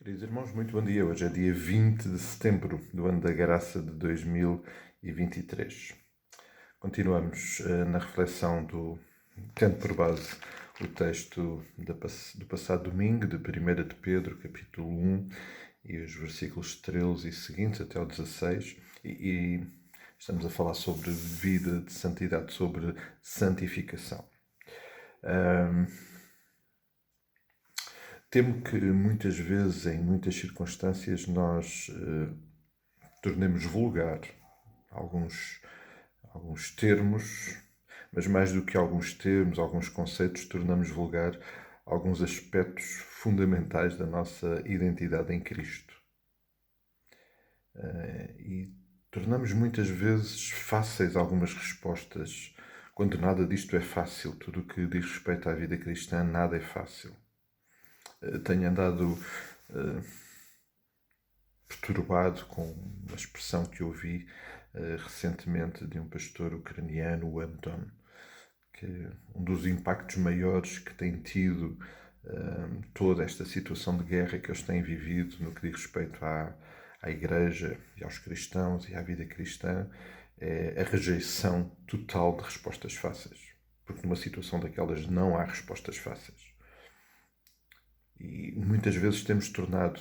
Queridos irmãos, muito bom dia. Hoje é dia 20 de setembro do ano da graça de 2023. Continuamos na reflexão tendo por base o texto do passado domingo, de 1 de Pedro, capítulo 1, e os versículos 13 e seguintes até o 16, e estamos a falar sobre vida de santidade, sobre santificação. Temo que muitas vezes, em muitas circunstâncias, nós tornemos vulgar alguns termos, mas mais do que alguns termos, alguns conceitos, tornamos vulgar alguns aspectos fundamentais da nossa identidade em Cristo. E tornamos muitas vezes fáceis algumas respostas, quando nada disto é fácil. Tudo o que diz respeito à vida cristã, nada é fácil. Tenho andado perturbado com uma expressão que ouvi recentemente de um pastor ucraniano, o Anton, que um dos impactos maiores que tem tido toda esta situação de guerra que eles têm vivido no que diz respeito à Igreja e aos cristãos e à vida cristã é a rejeição total de respostas fáceis. Porque numa situação daquelas não há respostas fáceis. E muitas vezes temos tornado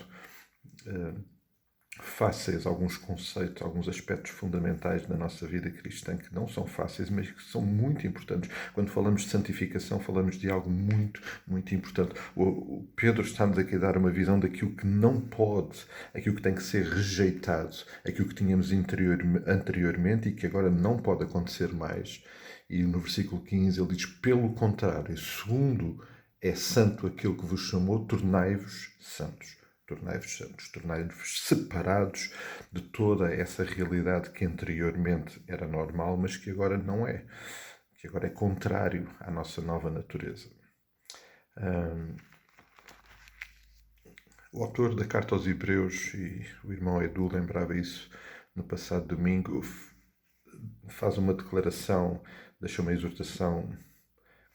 fáceis alguns conceitos, alguns aspectos fundamentais da nossa vida cristã que não são fáceis, mas que são muito importantes. Quando falamos de santificação, falamos de algo muito, muito importante. O Pedro está-nos aqui a dar uma visão daquilo que não pode, aquilo que tem que ser rejeitado, aquilo que tínhamos anteriormente e que agora não pode acontecer mais. E no versículo 15 ele diz, pelo contrário, segundo é santo aquele que vos chamou, tornai-vos santos. Tornai-vos santos, tornai-vos separados de toda essa realidade que anteriormente era normal, mas que agora não é. Que agora é contrário à nossa nova natureza. O autor da Carta aos Hebreus, e o irmão Edu lembrava isso no passado domingo, faz uma declaração, deixa uma exortação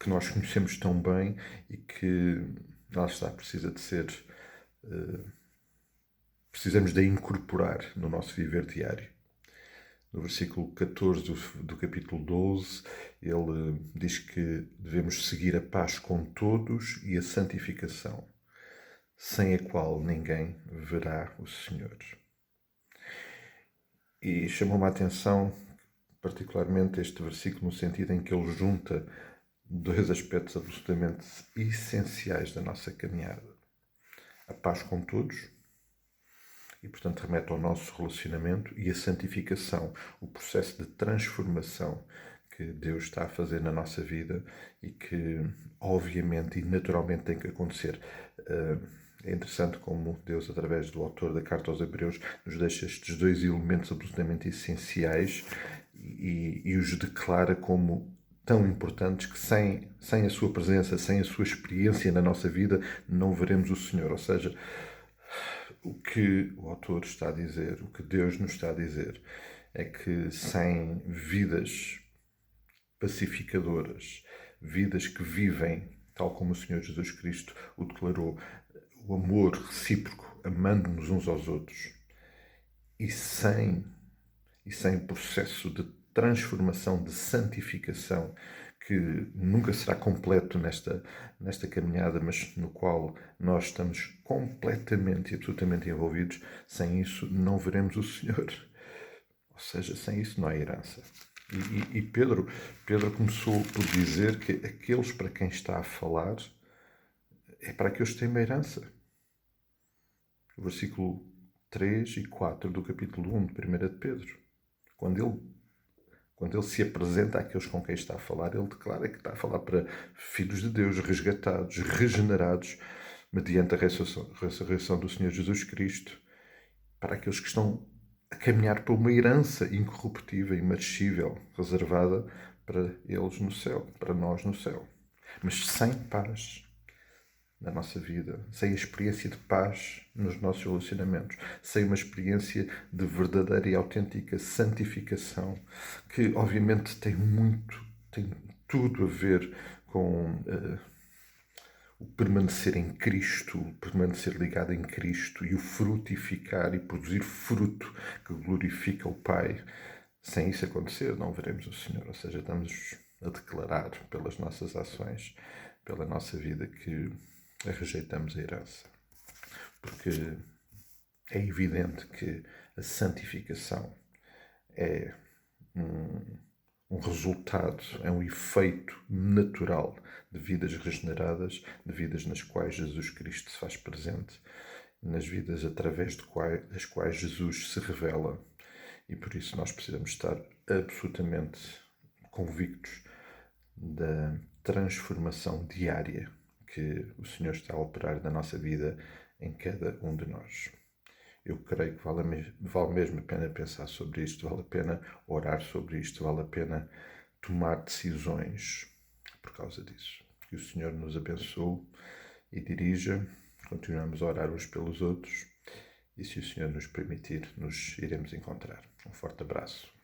que nós conhecemos tão bem e que, lá está, precisa de ser... precisamos de incorporar no nosso viver diário. No versículo 14 do capítulo 12, ele diz que devemos seguir a paz com todos e a santificação, sem a qual ninguém verá o Senhor. E chamou-me a atenção, particularmente, este versículo, no sentido em que ele junta dois aspectos absolutamente essenciais da nossa caminhada. A paz com todos, e, portanto, remete ao nosso relacionamento, e a santificação, o processo de transformação que Deus está a fazer na nossa vida e que, obviamente e naturalmente, tem que acontecer. É interessante como Deus, através do autor da Carta aos Hebreus, nos deixa estes dois elementos absolutamente essenciais e os declara como tão importantes que sem a sua presença, sem a sua experiência na nossa vida, não veremos o Senhor. Ou seja, o que o autor está a dizer, o que Deus nos está a dizer, é que sem vidas pacificadoras, vidas que vivem, tal como o Senhor Jesus Cristo o declarou, o amor recíproco, amando-nos uns aos outros, e sem processo de transformação, de santificação, que nunca será completo nesta caminhada, mas no qual nós estamos completamente e absolutamente envolvidos, sem isso não veremos o Senhor. Ou seja, sem isso não há herança. E Pedro começou por dizer que aqueles para quem está a falar é para que eles tenham uma herança. O versículo 3 e 4 do capítulo 1 de 1 de Pedro. Quando ele se apresenta àqueles com quem está a falar, ele declara que está a falar para filhos de Deus, resgatados, regenerados, mediante a ressurreição do Senhor Jesus Cristo, para aqueles que estão a caminhar por uma herança incorruptível, imarcessível, reservada para eles no céu, para nós no céu. Mas sem paz na nossa vida, sem a experiência de paz nos nossos relacionamentos, sem uma experiência de verdadeira e autêntica santificação, que obviamente tem tudo a ver com o permanecer em Cristo, o permanecer ligado em Cristo e o frutificar e produzir fruto que glorifica o Pai. Sem isso acontecer, não veremos o Senhor. Ou seja, estamos a declarar pelas nossas ações, pela nossa vida, que rejeitamos a herança. Porque é evidente que a santificação é um resultado, é um efeito natural de vidas regeneradas, de vidas nas quais Jesus Cristo se faz presente, nas vidas através das quais Jesus se revela. E por isso nós precisamos estar absolutamente convictos da transformação diária que o Senhor está a operar na nossa vida em cada um de nós. Eu creio que vale mesmo a pena pensar sobre isto, vale a pena orar sobre isto, vale a pena tomar decisões por causa disso. Que o Senhor nos abençoe e dirija. Continuamos a orar uns pelos outros e, se o Senhor nos permitir, nos iremos encontrar. Um forte abraço.